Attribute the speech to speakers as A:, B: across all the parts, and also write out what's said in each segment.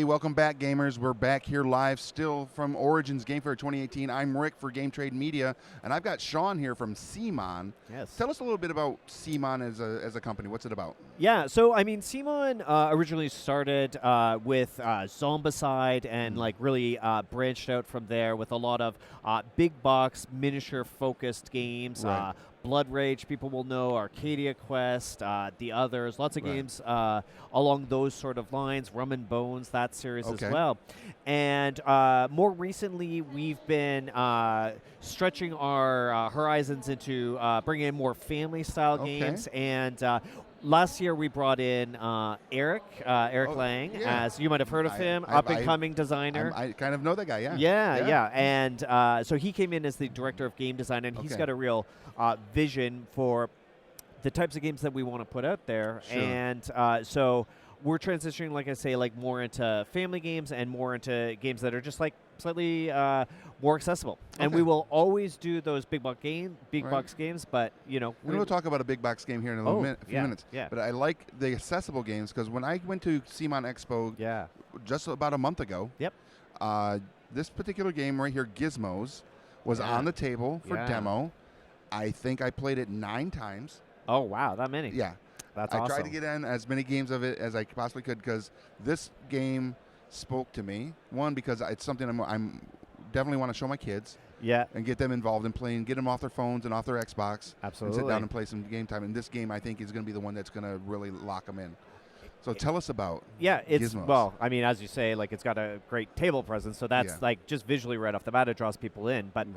A: welcome back, gamers. We're back here live still from Origins Game Fair 2018. I'm Rick for Game Trade Media, and I've got Sean here from CMON.
B: Yes.
A: Tell us a little bit about CMON as a company. What's it about?
B: Yeah, so I mean, CMON originally started with Zombicide and like really branched out from there with a lot of big box miniature focused games.
A: Right.
B: Blood Rage, people will know, Arcadia Quest, the others, lots of games along those sort of lines, Rum and Bones, that series as well. And more recently, we've been stretching our horizons into bringing in more family-style games. And last year, we brought in Eric Lang, as you might have heard of him, up-and-coming designer.
A: I kind of know that guy,
B: Yeah. And so he came in as the director of game design, and he's got a real vision for the types of games that we want to put out there.
A: Sure.
B: And so we're transitioning, like I say, like more into family games and more into games that are just like slightly more accessible. And we will always do those big box games, but you know,
A: we'll talk about a big box game here in a few minutes.
B: Yeah.
A: But I like the accessible games because when I went to CMON Expo just about a month ago, this particular game right here, Gizmos, was on the table for demo. I think I played it 9 times.
B: Oh, wow, that many.
A: Yeah.
B: That's
A: I
B: awesome.
A: tried to get in as many games of it as I possibly could because this game spoke to me. One, because it's something I'm definitely want to show my kids.
B: Yeah.
A: And get them involved in playing, get them off their phones and off their Xbox.
B: Absolutely.
A: And sit down and play some game time. And this game, I think, is going to be the one that's going to really lock them in. So tell us about Gizmos.
B: Well, I mean, as you say, like it's got a great table presence, so that's like just visually right off the bat, it draws people in. But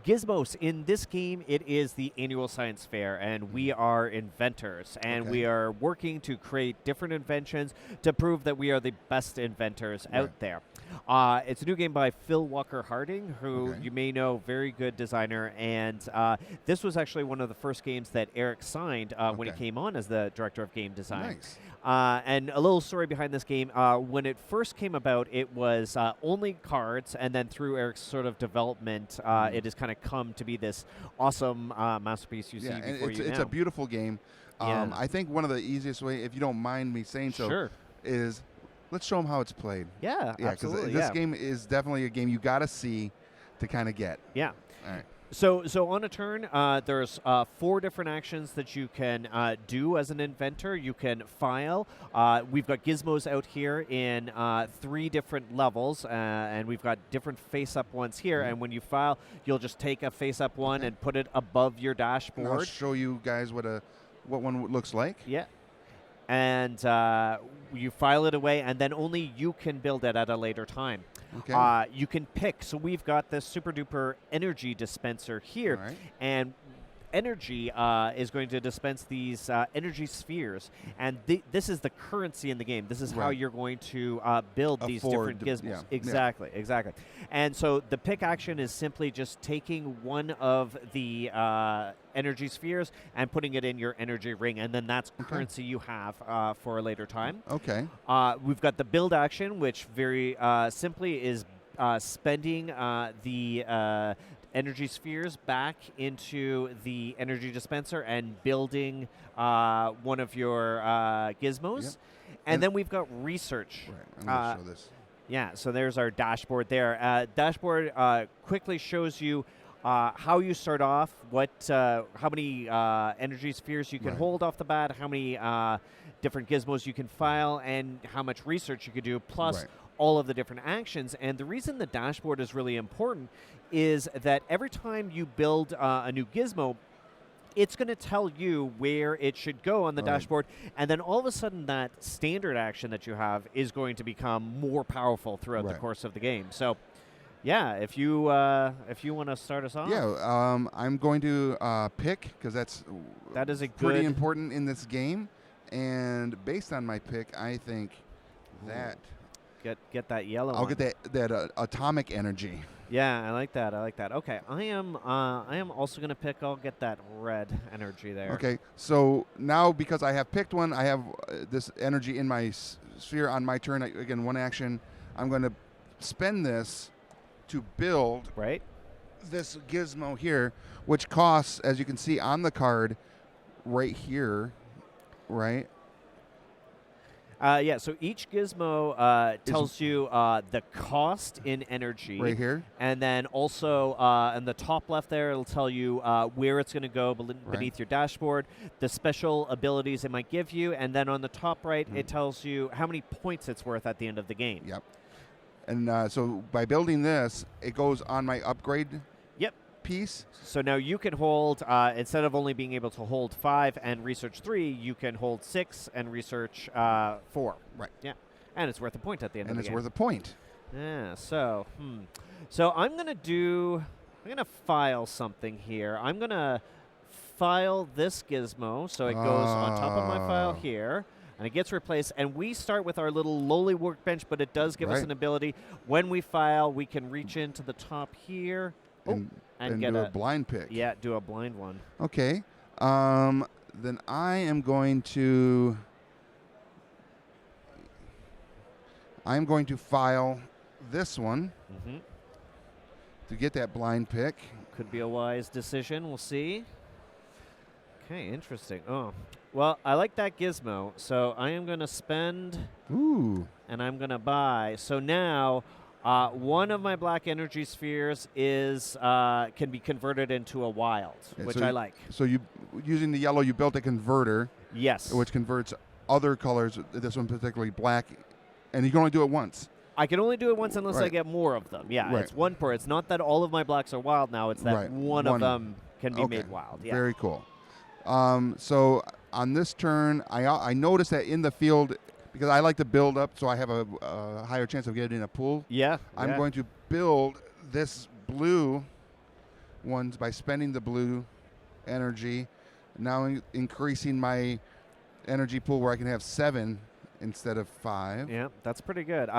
B: Gizmos, in this game, it is the annual science fair, and we are inventors, and we are working to create different inventions to prove that we are the best inventors out there. It's a new game by Phil Walker Harding, who you may know, very good designer, and this was actually one of the first games that Eric signed when he came on as the director of game design.
A: Nice.
B: And a little story behind this game, when it first came about, it was only cards, and then through Eric's sort of development, it has kind of come to be this awesome masterpiece you see before you now.
A: It's a beautiful game. I think one of the easiest way, if you don't mind me saying so, is let's show them how it's played.
B: Yeah, absolutely.
A: Because this game is definitely a game you got to see to kind of get.
B: Yeah.
A: All right.
B: So on a turn, there's 4 different actions that you can do as an inventor. You can file. We've got gizmos out here in 3 different levels, and we've got different face-up ones here. And when you file, you'll just take a face-up one and put it above your dashboard.
A: And I'll show you guys what one looks like.
B: Yeah. And you file it away, and then only you can build it at a later time.
A: Okay.
B: You can pick. So we've got this super duper energy dispenser here, and energy is going to dispense these energy spheres, and this is the currency in the game. This is how you're going to build these different gizmos. Exactly. And so the pick action is simply just taking one of the energy spheres and putting it in your energy ring, and then that's currency you have for a later time.
A: Okay.
B: We've got the build action, which very simply is spending the energy spheres back into the energy dispenser and building one of your gizmos. And then we've got research.
A: Right. I'm going to show this.
B: Yeah, so there's our dashboard there. Dashboard quickly shows you how you start off, how many energy spheres you can hold off the bat, how many different gizmos you can file, and how much research you can do, plus all of the different actions. And the reason the dashboard is really important is that every time you build a new gizmo, it's going to tell you where it should go on the dashboard, and then all of a sudden that standard action that you have is going to become more powerful throughout the course of the game. So, yeah, if you want to start us off.
A: Yeah, I'm going to pick, because that is pretty important in this game, and based on my pick, I think that
B: get that yellow.
A: I'll get that atomic energy.
B: Yeah, I like that. Okay, I am also going to pick. I'll get that red energy there.
A: Okay, so now because I have picked one, I have this energy in my sphere on my turn. Again, one action. I'm going to spend this to build this gizmo here, which costs, as you can see on the card, right here, right?
B: Yeah, so each gizmo tells you the cost in energy.
A: Right here?
B: And then also in the top left there, it'll tell you where it's going to go beneath your dashboard, the special abilities it might give you, and then on the top right, it tells you how many points it's worth at the end of the game.
A: Yep. And so by building this, it goes on my upgrade piece.
B: So now you can hold, instead of only being able to hold 5 and research 3, you can hold 6 and research 4.
A: Right.
B: Yeah. And it's worth a point at the end of the game.
A: And it's worth a point.
B: Yeah, so, So I'm going to file something here. I'm going to file this gizmo, so it goes on top of my file here, and it gets replaced. And we start with our little lowly workbench, but it does give us an ability. When we file, we can reach into the top here. And get
A: do a blind pick.
B: Yeah, do a blind one.
A: Okay. Then I am going to file this one to get that blind pick.
B: Could be a wise decision. We'll see. Okay, interesting. Oh, well, I like that gizmo, so I am going to spend.
A: Ooh.
B: And I'm going to buy. So now. One of my black energy spheres can be converted into a wild, which I like.
A: So using the yellow, you built a converter.
B: Yes.
A: Which converts other colors. This one particularly black, and you can only do it once.
B: I can only do it once unless I get more of them. Yeah, it's one per. It's not that all of my blacks are wild now. It's that one of them can be made wild. Yeah.
A: Very cool. So on this turn, I noticed that in the field. Because I like to build up, so I have a higher chance of getting a pool.
B: Yeah.
A: I'm going to build this blue ones by spending the blue energy. Now increasing my energy pool where I can have 7 instead of 5.
B: Yeah, that's pretty good.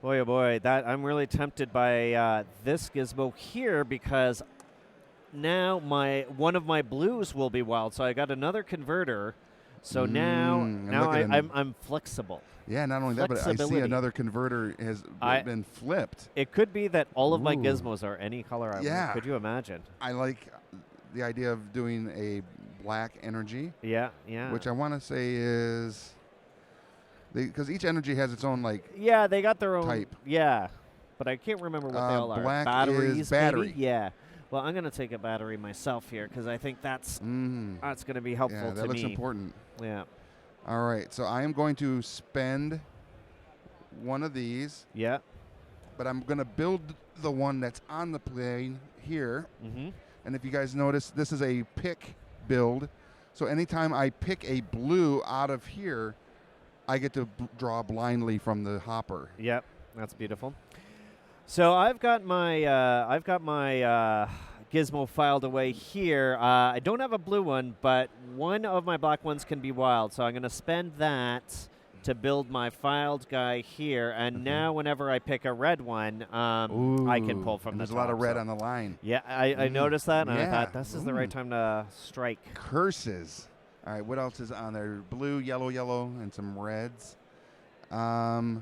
B: Boy, oh boy, I'm really tempted by this gizmo here because now one of my blues will be wild. So I got another converter. So now I'm flexible.
A: Yeah, not only that, but I see another converter has been flipped.
B: It could be that all of my gizmos are any color I want. Could you imagine?
A: I like the idea of doing a black energy.
B: Yeah, yeah.
A: Which I want to say is... Because each energy has its own,
B: Yeah, they got their own...
A: type.
B: Yeah, but I can't remember what they all are.
A: Black
B: Batteries,
A: is battery.
B: Maybe? Yeah. Well, I'm going to take a battery myself here because I think that's going to be helpful to me.
A: Yeah, that looks important.
B: Yeah.
A: All right, so I am going to spend one of these.
B: Yeah.
A: But I'm going to build the one that's on the plane here. And if you guys notice, this is a pick build. So anytime I pick a blue out of here, I get to draw blindly from the hopper.
B: Yep, that's beautiful. So I've got my gizmo filed away here. I don't have a blue one, but one of my black ones can be wild. So I'm going to spend that to build my filed guy here. And now whenever I pick a red one, I can pull from the top.
A: There's a lot of red on the line.
B: Yeah, I noticed that, and I thought this is the right time to strike.
A: Curses. All right, what else is on there? Blue, yellow, and some reds. I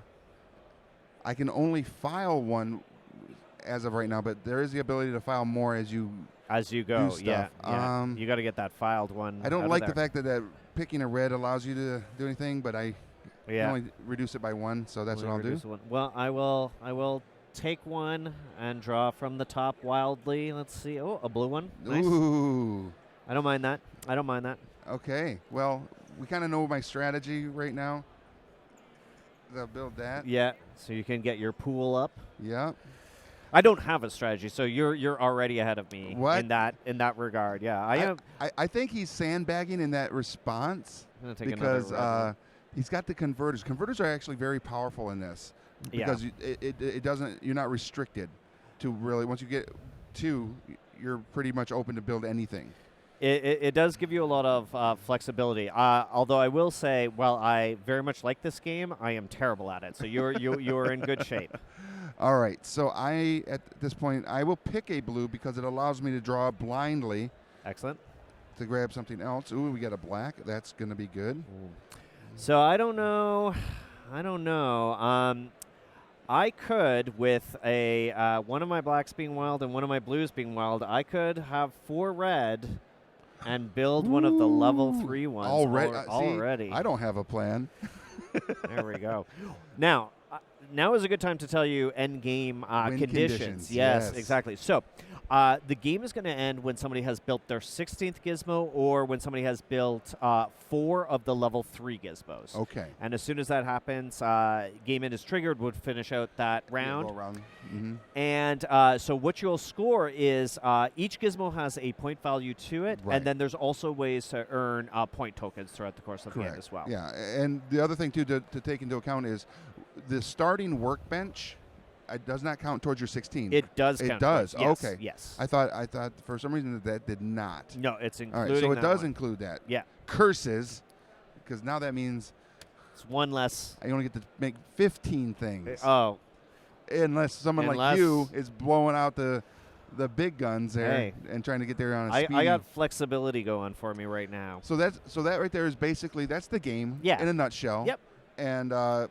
A: can only file one as of right now, but there is the ability to file more as you
B: go.
A: Do stuff.
B: Yeah. You got to get that filed one.
A: I don't like the fact that picking a red allows you to do anything, but I can only reduce it by 1, so that's what I'll do.
B: Well, I will take one and draw from the top wildly. Let's see. Oh, a blue one. Nice.
A: Ooh.
B: I don't mind that.
A: Okay. Well, we kind of know my strategy right now. They'll build that.
B: Yeah. So you can get your pool up.
A: Yeah.
B: I don't have a strategy, so you're already ahead of me in that regard. Yeah,
A: I think he's sandbagging in that response because he's got the converters. Converters are actually very powerful in this because it doesn't. You're not restricted to really. Once you get 2, you're pretty much open to build anything.
B: It does give you a lot of flexibility. Although I will say, while I very much like this game, I am terrible at it. So you're in good shape.
A: All right. So at this point, I will pick a blue because it allows me to draw blindly.
B: Excellent.
A: To grab something else. Ooh, we got a black. That's going to be good.
B: Ooh. So I don't know. I could, with one of my blacks being wild and one of my blues being wild, I could have 4 red and build one of the level 3 ones already.
A: I don't have a plan.
B: There we go. Now is a good time to tell you end game conditions. Yes, exactly. So the game is going to end when somebody has built their 16th gizmo or when somebody has built 4 of the level 3 gizmos.
A: Okay.
B: And as soon as that happens, game end is triggered, would finish out that round.
A: Go around. Mm-hmm.
B: And so what you'll score is each gizmo has a point value to it, and then there's also ways to earn point tokens throughout the course of the game as well.
A: Yeah, and the other thing, too, to take into account is the starting workbench does not count towards your 16.
B: It does count.
A: It does?
B: Yes,
A: okay.
B: Yes.
A: I thought for some reason that did not.
B: No, it's including
A: All right, so it does
B: one.
A: include that.
B: Yeah.
A: Curses, because now that means
B: it's one less.
A: I only get to make 15 things.
B: Oh.
A: Unless someone like you is blowing out the big guns there and trying to get there on a speed.
B: I got flexibility going for me right now.
A: So that right there is basically that's the game in a nutshell.
B: Yep.
A: And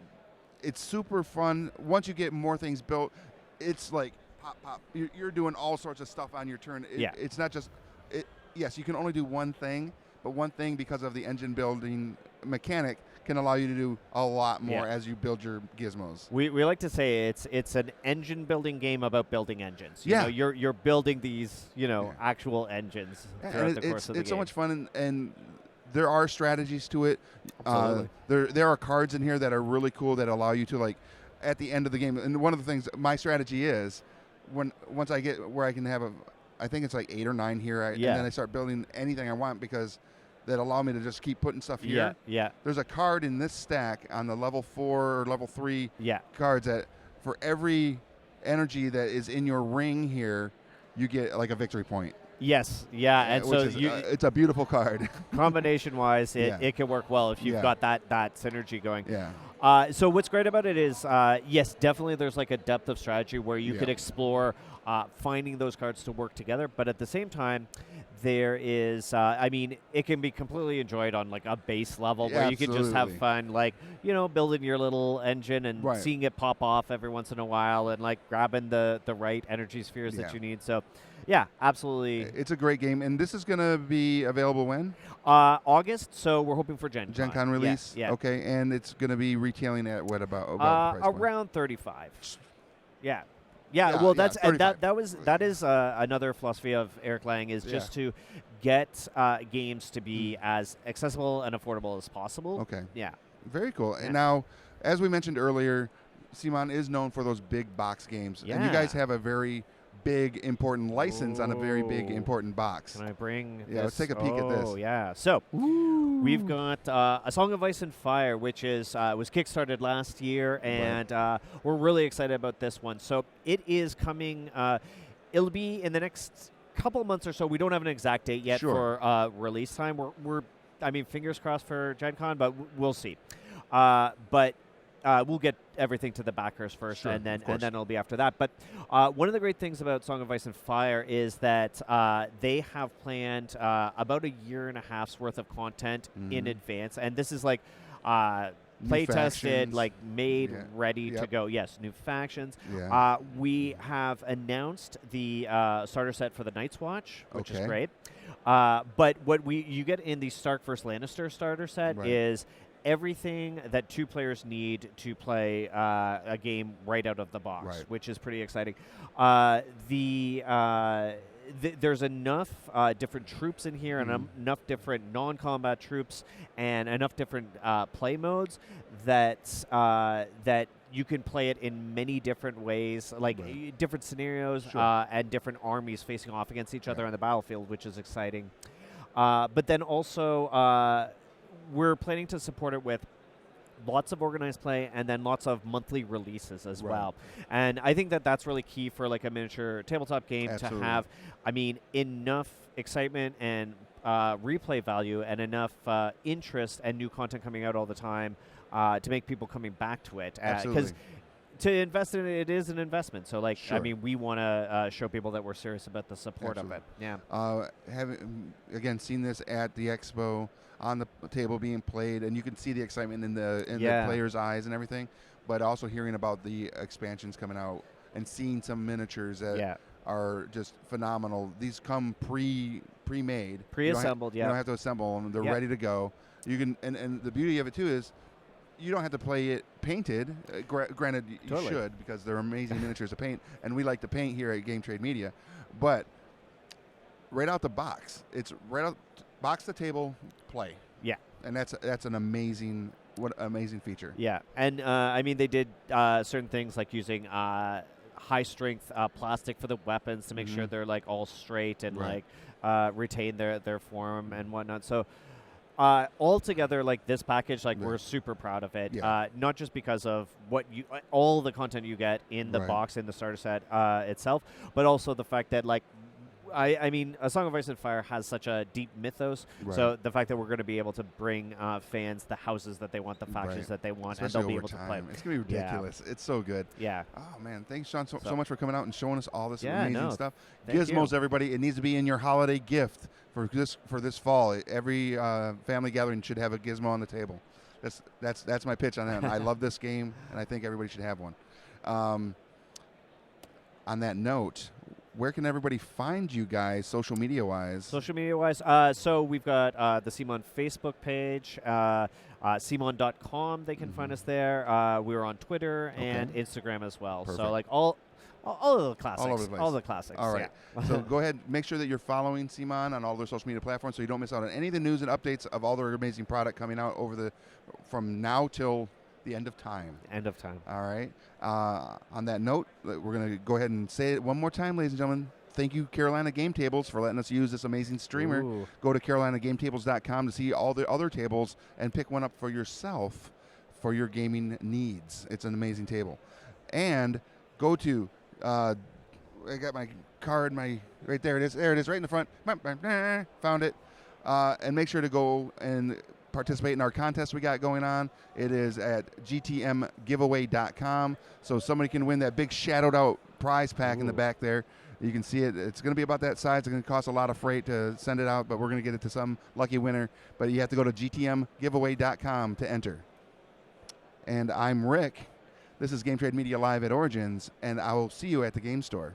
A: it's super fun. Once you get more things built, it's like pop, pop. You're doing all sorts of stuff on your turn. It's not just yes, you can only do one thing, but one thing because of the engine building mechanic can allow you to do a lot more as you build your gizmos.
B: We like to say it's an engine building game about building engines. You know, you're building these actual engines throughout the course of the game.
A: It's so much fun, and there are strategies to it.
B: Absolutely.
A: There are cards in here that are really cool that allow you to, like, at the end of the game. And one of the things my strategy is once I get where I can have I think it's like 8 or 9 here, and then I start building anything I want because that allow me to just keep putting stuff here.
B: Yeah.
A: There's a card in this stack on the level 4 or level 3 cards that for every energy that is in your ring here, you get like a victory point.
B: Yes, and so
A: it's a beautiful card.
B: Combination-wise, it can work well if you've got that synergy going.
A: Yeah.
B: So what's great about it is, yes, definitely there's like a depth of strategy where you could explore finding those cards to work together, but at the same time, there is, it can be completely enjoyed on like a base level where you can just have fun, like, building your little engine and seeing it pop off every once in a while and like grabbing the right energy spheres that you need. So, yeah, absolutely.
A: It's a great game. And this is going to be available when?
B: August, so we're hoping for Gen Con.
A: Gen Con release?
B: Yeah.
A: Okay, and it's going to be retailing at what about
B: around 35. Yeah, well, that's that is another philosophy of Eric Lang is just to get games to be as accessible and affordable as possible.
A: Okay.
B: Yeah.
A: Very cool. And now, as we mentioned earlier, CMON is known for those big box games, and you guys have a very big, important license on a very big, important box.
B: Can I bring this?
A: Let's take a peek at this.
B: Oh, yeah. So we've got A Song of Ice and Fire, which was kickstarted last year, and we're really excited about this one. So it is coming. It'll be in the next couple of months or so. We don't have an exact date yet for release time. We're fingers crossed for Gen Con, but we'll see. But we'll get everything to the backers first, and then it'll be after that. But one of the great things about Song of Ice and Fire is that they have planned about a year and a half's worth of content in advance, and this is like play tested, like made ready to go. Yes, new factions.
A: Yeah.
B: We have announced the starter set for the Night's Watch, which is great. But what you get in the Stark vs. Lannister starter set is everything that 2 players need to play a game right out of the box, which is pretty exciting. There's enough different troops in here and enough different non-combat troops and enough different play modes that you can play it in many different ways, like different scenarios and different armies facing off against each other on the battlefield, which is exciting. But then also we're planning to support it with lots of organized play and then lots of monthly releases as well. And I think that's really key for like a miniature tabletop game to have, enough excitement and replay value and enough interest and new content coming out all the time to make people coming back to it. Because to invest in it is an investment. So, like, we want to show people that we're serious about the support of it. Yeah.
A: Having, again, seen this at the expo on the table being played, and you can see the excitement in the players' eyes and everything, but also hearing about the expansions coming out and seeing some miniatures that are just phenomenal. These come pre-made,
B: pre-assembled.
A: You don't have to assemble them; they're ready to go. You can, and the beauty of it too is you don't have to play it painted. Granted, you should, because they're amazing miniatures to paint, and we like to paint here at Game Trade Media. But right out the box, it's right out box to table play.
B: Yeah,
A: and that's an amazing feature.
B: Yeah, and I mean they did certain things like using high strength plastic for the weapons to make sure they're like all straight and like retain their form and whatnot. So. Altogether, like this package, like we're super proud of it. Not just because of what all the content you get in the box in the starter set itself, but also the fact that like. I mean, A Song of Ice and Fire has such a deep mythos, so the fact that we're going to be able to bring fans the houses that they want, the factions that they want,
A: especially
B: and they'll be able to play.
A: It's going to be ridiculous. It's so good.
B: Yeah.
A: Oh, man. Thanks, Sean, so much for coming out and showing us all this amazing stuff.
B: Thank
A: Gizmos,
B: you.
A: everybody. It needs to be in your holiday gift for this fall. Every family gathering should have a Gizmo on the table. That's my pitch on that. I love this game, and I think everybody should have one. On that note, where can everybody find you guys, social media-wise?
B: So we've got the CMON Facebook page, CMON.com. They can find us there. We're on Twitter and Instagram as well.
A: Perfect.
B: So like all of the classics.
A: All over the place.
B: All the classics.
A: All right. So go ahead, make sure that you're following CMON on all their social media platforms so you don't miss out on any of the news and updates of all their amazing product coming out from now till the end of time.
B: End of time.
A: All right. On that note, we're going to go ahead and say it one more time, ladies and gentlemen. Thank you, Carolina Game Tables, for letting us use this amazing streamer.
B: Ooh.
A: Go to carolinagametable.com to see all the other tables and pick one up for yourself for your gaming needs. It's an amazing table. And go to, I got my card, right there it is. There it is, right in the front. Found it. And make sure to go and participate in our contest we got going on. It is at gtmgiveaway.com, so somebody can win that big shadowed out prize pack in the back there. You can see it. It's going to be about that size. It's going to cost a lot of freight to send it out, but we're going to get it to some lucky winner. But you have to go to gtmgiveaway.com to enter. And I'm Rick. This is Game Trade Media Live at Origins, and I will see you at the game store.